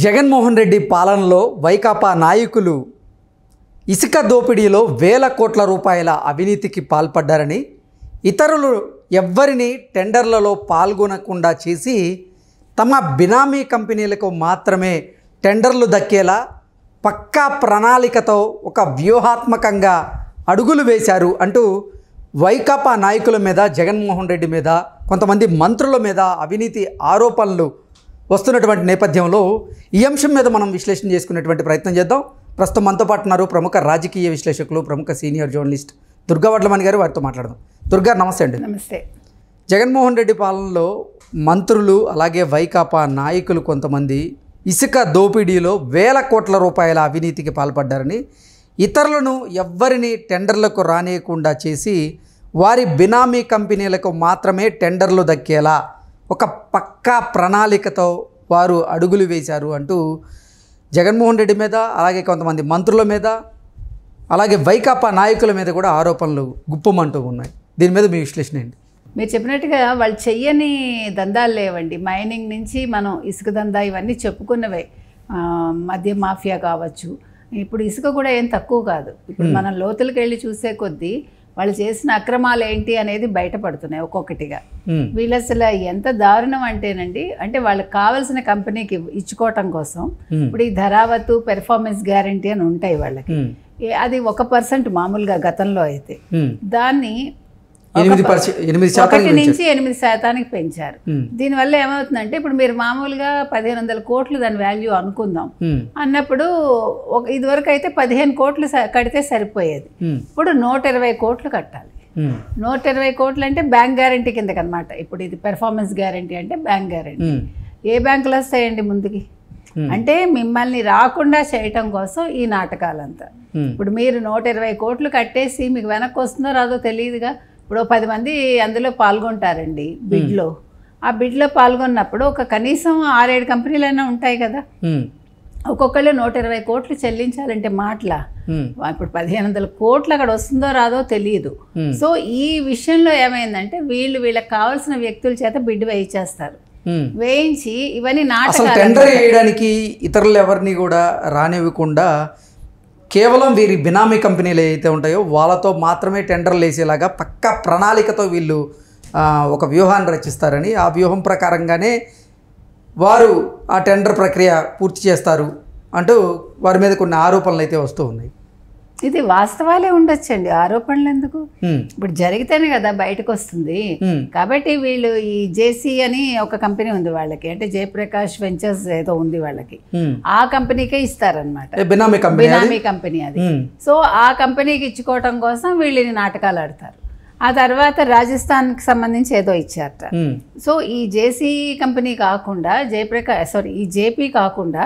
జగన్మోహన్ రెడ్డి పాలనలో వైకాపా నాయకులు ఇసుక దోపిడీలో వేల కోట్ల రూపాయల అవినీతికి పాల్పడ్డారని, ఇతరులు ఎవ్వరిని టెండర్లలో పాల్గొనకుండా చేసి తమ బినామీ కంపెనీలకు మాత్రమే టెండర్లు దక్కేలా పక్కా ప్రణాళికతో ఒక వ్యూహాత్మకంగా అడుగులు వేశారు అంటూ వైకాపా నాయకుల మీద, జగన్మోహన్ రెడ్డి మీద, కొంతమంది మంత్రుల మీద అవినీతి ఆరోపణలు వస్తున్నటువంటి నేపథ్యంలో ఈ అంశం మీద మనం విశ్లేషణ చేసుకునేటువంటి ప్రయత్నం చేద్దాం. ప్రస్తుతం మనతో పాటు ఉన్నారు ప్రముఖ రాజకీయ విశ్లేషకులు, ప్రముఖ సీనియర్ జర్నలిస్ట్ దుర్గా వడ్లమణి గారు. వారితో మాట్లాడదాం. దుర్గా, నమస్తే అండి. నమస్తే. జగన్మోహన్ రెడ్డి పాలనలో మంత్రులు అలాగే వైకాపా నాయకులు కొంతమంది ఇసుక దోపిడీలో వేల కోట్ల రూపాయల అవినీతికి పాల్పడ్డారని, ఇతరులను ఎవ్వరిని టెండర్లకు రానియకుండా చేసి వారి బినామీ కంపెనీలకు మాత్రమే టెండర్లు దక్కేలా ఒక పక్కా ప్రణాళికతో వారు అడుగులు వేశారు అంటూ జగన్మోహన్ రెడ్డి మీద, అలాగే కొంతమంది మంత్రుల మీద, అలాగే వైకాపా నాయకుల మీద కూడా ఆరోపణలు గుప్పమంటూ ఉన్నాయి. దీని మీద మీ విశ్లేషణ ఏంటి? మీరు చెప్పినట్టుగా వాళ్ళు చెయ్యని దందాలు లేవండి. మైనింగ్ నుంచి మనం ఇసుక దందా ఇవన్నీ చెప్పుకున్నవే. మద్య మాఫియా కావచ్చు. ఇప్పుడు ఇసుక కూడా ఏం తక్కువ కాదు. ఇప్పుడు మనం లోతులకు వెళ్ళి చూసే కొద్దీ వాళ్ళు చేసిన అక్రమాలు ఏంటి అనేది బయటపడుతున్నాయి ఒక్కొక్కటిగా. వీళ్ళు అసలు ఎంత దారుణం అంటేనండి, అంటే వాళ్ళకి కావాల్సిన కంపెనీకి ఇచ్చుకోవటం కోసం ఇప్పుడు ఈ ధరావతు పెర్ఫార్మెన్స్ గ్యారంటీ అని ఉంటాయి వాళ్ళకి. అది 1% మామూలుగా గతంలో అయితే దాన్ని 1 నుంచి 8% పెంచారు. దీనివల్ల ఏమవుతుందంటే, ఇప్పుడు మీరు మామూలుగా 1500 కోట్లు దాని వాల్యూ అనుకుందాం అన్నప్పుడు ఇదివరకు అయితే 15 కోట్లు కడితే సరిపోయేది. ఇప్పుడు 120 కోట్లు కట్టాలి. 120 కోట్లు అంటే బ్యాంక్ గ్యారంటీ కిందకి అనమాట. ఇప్పుడు ఇది పెర్ఫార్మెన్స్ గ్యారంటీ అంటే బ్యాంక్ గ్యారంటీ. ఏ బ్యాంకులు వస్తాయండి ముందుకి? అంటే మిమ్మల్ని రాకుండా చేయటం కోసం ఈ నాటకాలంతా. ఇప్పుడు మీరు 120 కోట్లు కట్టేసి మీకు వెనక్కి వస్తుందో రాదో తెలియదుగా. ఇప్పుడు 10 మంది అందులో పాల్గొంటారండి బిడ్లో. ఆ బిడ్లో పాల్గొన్నప్పుడు ఒక కనీసం 6-7 కంపెనీలైనా ఉంటాయి కదా. ఒక్కొక్కళ్ళు 120 కోట్లు చెల్లించాలంటే మాటలా? ఇప్పుడు 1500 కోట్లు అక్కడ వస్తుందో రాదో తెలియదు. సో ఈ విషయంలో ఏమైందంటే, వీళ్ళకి కావాల్సిన వ్యక్తుల చేత బిడ్ వేయించేస్తారు. వేయించి ఇవన్నీ నాటకాలు. టెండర్ వేయడానికి ఇతరులు ఎవరిని కూడా రానివ్వకుండా కేవలం వీరి బినామీ కంపెనీలు ఏవైతే ఉంటాయో వాళ్ళతో మాత్రమే టెండర్లు వేసేలాగా పక్కా ప్రణాళికతో వీళ్ళు ఒక వ్యూహాన్ని రచిస్తారని, ఆ వ్యూహం ప్రకారంగానే వారు ఆ టెండర్ ప్రక్రియ పూర్తి చేస్తారు అంటూ వారి మీద కొన్ని ఆరోపణలు అయితే వస్తూ ఉన్నాయి. ఇది వాస్తవాలే ఉండొచ్చండి, ఆరోపణలు ఎందుకు? ఇప్పుడు జరిగితేనే కదా బయటకు వస్తుంది. కాబట్టి వీళ్ళు ఈ జేసీ అని ఒక కంపెనీ ఉంది వాళ్ళకి, అంటే జయప్రకాష్ వెంచర్స్ ఏదో ఉంది వాళ్ళకి. ఆ కంపెనీకే ఇస్తారనమాట, బినామీ కంపెనీ అది. సో ఆ కంపెనీకి ఇచ్చుకోవటం కోసం వీళ్ళని నాటకాలు ఆడతారు. ఆ తర్వాత రాజస్థాన్కి సంబంధించి ఏదో ఇచ్చారట. సో ఈ జేసీ కంపెనీ కాకుండా ఈ జేపీ కాకుండా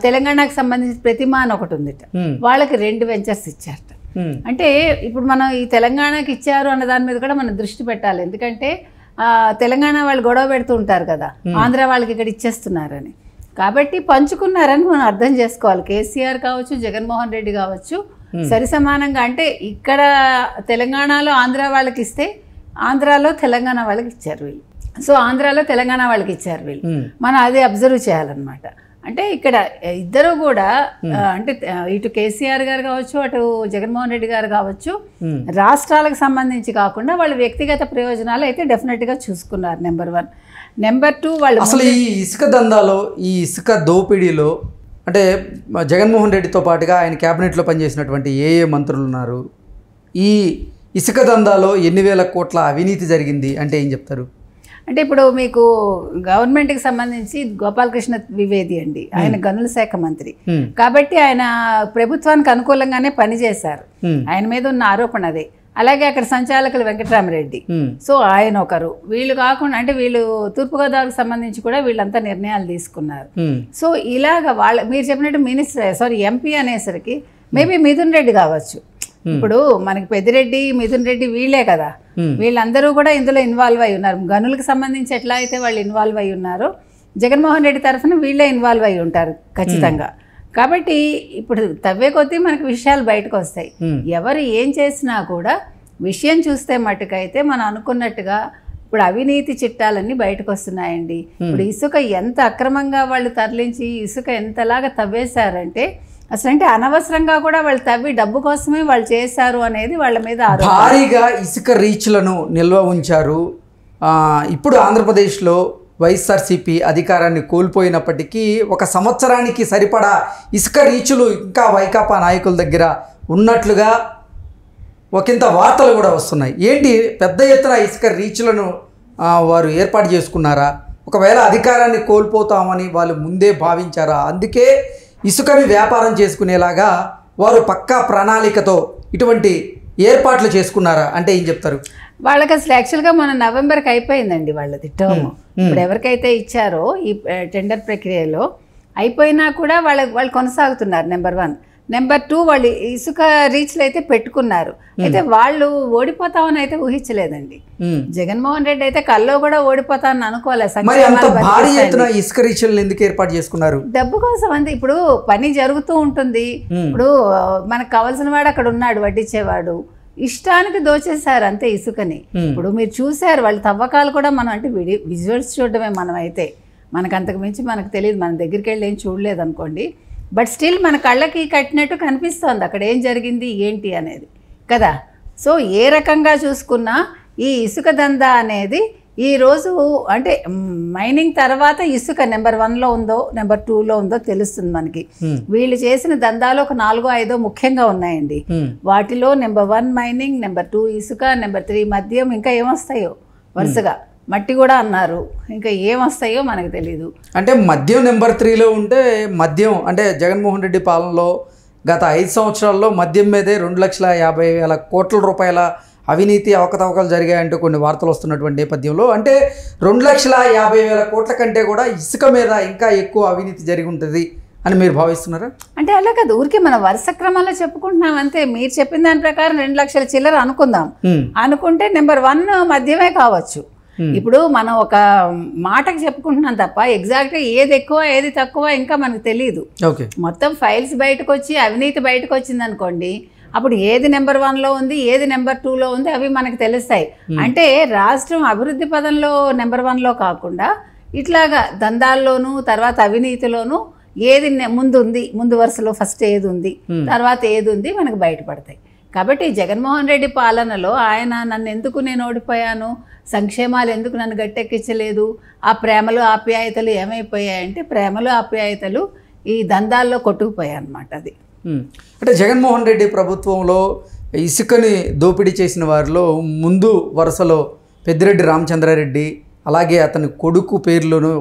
తెలంగాణకు సంబంధించి ప్రతిమా అని ఒకటి ఉందిట, వాళ్ళకి 2 వెంచర్స్ ఇచ్చారట. అంటే ఇప్పుడు మనం ఈ తెలంగాణకి ఇచ్చారు అన్న దాని మీద కూడా మనం దృష్టి పెట్టాలి. ఎందుకంటే తెలంగాణ వాళ్ళు గొడవ పెడుతూ ఉంటారు కదా, ఆంధ్ర వాళ్ళకి ఇక్కడ ఇచ్చేస్తున్నారని. కాబట్టి పంచుకున్నారని మనం అర్థం చేసుకోవాలి. కేసీఆర్ కావచ్చు, జగన్మోహన్ రెడ్డి కావచ్చు, సరి సమానంగా. అంటే ఇక్కడ తెలంగాణలో ఆంధ్ర వాళ్ళకి ఇస్తే ఆంధ్రాలో తెలంగాణ వాళ్ళకి ఇచ్చారు వీళ్ళు. సో ఆంధ్రాలో తెలంగాణ వాళ్ళకి ఇచ్చారు వీళ్ళు. మనం అది అబ్జర్వ్ చేయాలన్నమాట. అంటే ఇక్కడ ఇద్దరు కూడా, అంటే ఇటు కేసీఆర్ గారు కావచ్చు, అటు జగన్మోహన్ రెడ్డి గారు కావచ్చు, రాష్ట్రాలకు సంబంధించి కాకుండా వాళ్ళ వ్యక్తిగత ప్రయోజనాలు అయితే డెఫినెట్గా చూసుకున్నారు. నెంబర్ 1. నెంబర్ 2, వాళ్ళు అసలు ఈ ఇసుక దందాలో, ఈ ఇసుక దోపిడీలో అంటే జగన్మోహన్ రెడ్డితో పాటుగా ఆయన క్యాబినెట్లో పనిచేసినటువంటి ఏ మంత్రులు ఉన్నారు? ఈ ఇసుక దందాలో ఎన్ని వేల కోట్ల అవినీతి జరిగింది అంటే ఏం చెప్తారు? అంటే ఇప్పుడు మీకు గవర్నమెంట్కి సంబంధించి గోపాలకృష్ణ ద్వివేది అండి, ఆయన గనుల శాఖ మంత్రి. కాబట్టి ఆయన ప్రభుత్వానికి అనుకూలంగానే పనిచేశారు. ఆయన మీద ఉన్న ఆరోపణ అదే. అలాగే అక్కడ సంచాలకులు వెంకటరామరెడ్డి, సో ఆయన ఒకరు. వీళ్ళు కాకుండా, అంటే వీళ్ళు తూర్పుగోదావరికి సంబంధించి కూడా వీళ్ళంతా నిర్ణయాలు తీసుకున్నారు. సో ఇలాగ మీరు చెప్పినట్టు ఎంపీ అనేసరికి మేబీ మిథున్ రెడ్డి కావచ్చు. ఇప్పుడు మనకి పెద్దిరెడ్డి, మిథున్ రెడ్డి వీళ్ళే కదా, వీళ్ళందరూ కూడా ఇందులో ఇన్వాల్వ్ అయి ఉన్నారు. గనులకు సంబంధించి ఎట్లా అయితే వాళ్ళు ఇన్వాల్వ్ అయి ఉన్నారో, జగన్మోహన్ రెడ్డి తరఫున వీళ్ళే ఇన్వాల్వ్ అయి ఉంటారు ఖచ్చితంగా. కాబట్టి ఇప్పుడు తవ్వే కొద్దీ మనకు విషయాలు బయటకు వస్తాయి. ఎవరు ఏం చేసినా కూడా విషయం చూస్తే మట్టుకైతే మనం అనుకున్నట్టుగా ఇప్పుడు అవినీతి చిట్టాలన్నీ బయటకు వస్తున్నాయండి. ఇప్పుడు ఇసుక ఎంత అక్రమంగా వాళ్ళు తరలించి ఇసుక ఎంతలాగా తవ్వేశారంటే అసలు అంటే అనవసరంగా కూడా వాళ్ళు తవ్వి డబ్బు కోసమే వాళ్ళు చేశారు అనేది వాళ్ళ మీద భారీగా ఇసుక రీచ్లను నిల్వ ఉంచారు. ఇప్పుడు ఆంధ్రప్రదేశ్లో వైఎస్ఆర్సీపీ అధికారాన్ని కోల్పోయినప్పటికీ 1 సంవత్సరానికి సరిపడా ఇసుక రీచులు ఇంకా వైకాపా నాయకుల దగ్గర ఉన్నట్లుగా ఒకంత వార్తలు కూడా వస్తున్నాయి. ఏంటి పెద్ద ఎత్తున ఇసుక రీచ్లను వారు ఏర్పాటు చేసుకున్నారా? ఒకవేళ అధికారాన్ని కోల్పోతామని వాళ్ళు ముందే భావించారా? అందుకే ఇసుకని వ్యాపారం చేసుకునేలాగా వారు పక్కా ప్రణాళికతో ఇటువంటి ఏర్పాట్లు చేసుకున్నారా అంటే ఏం చెప్తారు? వాళ్ళకి అసలు యాక్చువల్గా మన నవంబర్కి అయిపోయిందండి వాళ్ళది టర్మ్. ఇప్పుడు ఎవరికైతే ఇచ్చారో ఈ టెండర్ ప్రక్రియలో అయిపోయినా కూడా వాళ్ళు కొనసాగుతున్నారు. నెంబర్ 1. నెంబర్ 2, వాళ్ళు ఇసుక రీచ్లు అయితే పెట్టుకున్నారు. అయితే వాళ్ళు ఓడిపోతామని అయితే ఊహించలేదండి. జగన్మోహన్ రెడ్డి అయితే కల్లో కూడా ఓడిపోతామని అనుకోలేదు. ఇసుక రీచ్లు ఎందుకు ఏర్పాటు చేసుకున్నారు? డబ్బు కోసం అంతే. ఇప్పుడు పని జరుగుతూ ఉంటుంది. ఇప్పుడు మనకు కావాల్సిన వాడు అక్కడ ఉన్నాడు, వడ్డించేవాడు. ఇష్టానికి దోచేశారు అంతే ఇసుకని. ఇప్పుడు మీరు చూసారు వాళ్ళ తవ్వకాలు కూడా, మనం అంటే విజువల్స్ చూడడమే మనం అయితే, మనకు అంతకు మించి మనకు తెలియదు, మన దగ్గరికి వెళ్ళి ఏం చూడలేదు అనుకోండి. బట్ స్టిల్ మన కళ్ళకి కట్టినట్టు కనిపిస్తోంది అక్కడ ఏం జరిగింది ఏంటి అనేది కదా. సో ఏ రకంగా చూసుకున్నా ఈ ఇసుక దందా అనేది ఈరోజు అంటే మైనింగ్ తర్వాత ఇసుక నెంబర్ 1లో ఉందో నెంబర్ 2లో ఉందో తెలుస్తుంది మనకి. వీళ్ళు చేసిన దందాలు ఒక 4-5 ముఖ్యంగా ఉన్నాయండి. వాటిలో నెంబర్ 1 మైనింగ్, నెంబర్ 2 ఇసుక, నెంబర్ 3 మద్యం, ఇంకా ఏమొస్తాయో వరుసగా మట్టి కూడా అన్నారు. ఇంకా ఏమొస్తాయో మనకు తెలీదు. అంటే మద్యం నెంబర్ 3లో ఉంటే మద్యం అంటే జగన్మోహన్ రెడ్డి పాలనలో గత 5 సంవత్సరాల్లో మద్యం మీదే 2,50,000 కోట్ల రూపాయల అవినీతి అవకతవకలు జరిగాయంటూ కొన్ని వార్తలు వస్తున్నటువంటి నేపథ్యంలో అంటే 2,50,000 కోట్ల కంటే కూడా ఇసుక మీద ఇంకా ఎక్కువ అవినీతి జరిగి ఉంటుంది అని మీరు భావిస్తున్నారా? అంటే అలా కాదు, ఊరికే మనం వరుస క్రమంలో చెప్పుకుంటున్నాం అంతే. మీరు చెప్పిన దాని ప్రకారం 2 లక్షల చిల్లర అనుకుందాం. అనుకుంటే నెంబర్ 1 మద్యమే కావచ్చు. ఇప్పుడు మనం ఒక మాటకు చెప్పుకుంటున్నాం తప్ప ఎగ్జాక్ట్గా ఏది ఎక్కువ ఏది తక్కువ ఇంకా మనకు తెలియదు. మొత్తం ఫైల్స్ బయటకు వచ్చి అవినీతి బయటకు వచ్చింది అనుకోండి, అప్పుడు ఏది నెంబర్ 1లో ఉంది ఏది నెంబర్ 2లో ఉంది అవి మనకు తెలుస్తాయి. అంటే రాష్ట్రం అభివృద్ధి పదంలో నెంబర్ 1లో కాకుండా ఇట్లాగా దందాల్లోనూ తర్వాత అవినీతిలోనూ ఏది ముందు ఉంది, ముందు వరుసలో ఫస్ట్ ఏది ఉంది తర్వాత ఏది ఉంది మనకు బయటపడతాయి. కాబట్టి జగన్మోహన్ రెడ్డి పాలనలో ఆయన నన్ను ఎందుకు నేను ఓడిపోయాను, సంక్షేమాలు ఎందుకు నన్ను గట్టెక్కించలేదు, ఆ ప్రేమలు ఆప్యాయతలు ఏమైపోయాయంటే ప్రేమలు ఆప్యాయతలు ఈ దందాల్లో కొట్టుకుపోయాయి అన్నమాట. అది అంటే జగన్మోహన్ రెడ్డి ప్రభుత్వంలో ఇసుకని దోపిడీ చేసిన వారిలో ముందు వరుసలో పెద్దిరెడ్డి రామచంద్రారెడ్డి అలాగే అతని కొడుకు పేర్లను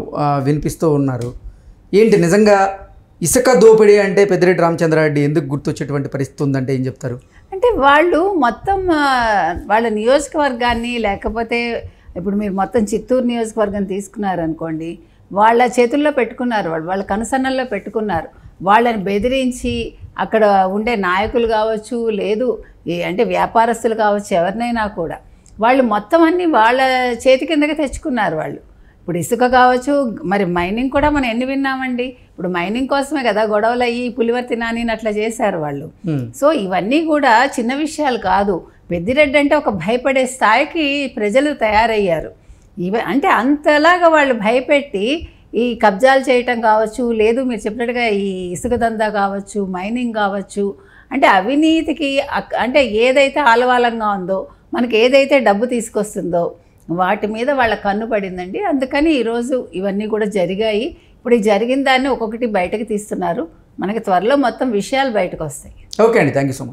వినిపిస్తూ ఉన్నారు. ఏంటి నిజంగా ఇసుక దోపిడీ అంటే పెద్దిరెడ్డి రామచంద్రారెడ్డి ఎందుకు గుర్తొచ్చేటువంటి పరిస్థితి ఉందంటే ఏం చెప్తారు? అంటే వాళ్ళు మొత్తం వాళ్ళ నియోజకవర్గాన్ని లేకపోతే ఇప్పుడు మీరు మొత్తం చిత్తూరు నియోజకవర్గం తీసుకున్నారనుకోండి, వాళ్ళ చేతుల్లో పెట్టుకున్నారు, వాళ్ళ కనుసన్నల్లో పెట్టుకున్నారు. వాళ్ళని బెదిరించి అక్కడ ఉండే నాయకులు కావచ్చు, లేదు అంటే వ్యాపారస్తులు కావచ్చు, ఎవరినైనా కూడా వాళ్ళు మొత్తం అన్నీ వాళ్ళ చేతి కిందకి తెచ్చుకున్నారు వాళ్ళు. ఇప్పుడు ఇసుక కావచ్చు, మరి మైనింగ్ కూడా మనం ఎన్ని విన్నామండి. ఇప్పుడు మైనింగ్ కోసమే కదా గొడవలు అయ్యి పులివర్తి నాని అట్లా చేశారు వాళ్ళు. సో ఇవన్నీ కూడా చిన్న విషయాలు కాదు. పెద్దిరెడ్డి అంటే ఒక భయపడే స్థాయికి ప్రజలు తయారయ్యారు. అంటే అంతలాగా వాళ్ళు భయపెట్టి ఈ కబ్జాలు చేయటం కావచ్చు, లేదు మీరు చెప్పినట్టుగా ఈ ఇసుక దందా కావచ్చు, మైనింగ్ కావచ్చు, అంటే అవినీతికి అంటే ఏదైతే ఆలవాలంగా ఉందో, మనకి ఏదైతే డబ్బు తీసుకొస్తుందో వాటి మీద వాళ్ళ కన్ను పడిందండి. అందుకని ఈరోజు ఇవన్నీ కూడా జరిగాయి. ఇప్పుడు ఈ జరిగిన దాన్ని ఒక్కొక్కటి బయటకు తీస్తున్నారు. మనకి త్వరలో మొత్తం విషయాలు బయటకు వస్తాయి. ఓకే అండి, థ్యాంక్ యూ సో మచ్.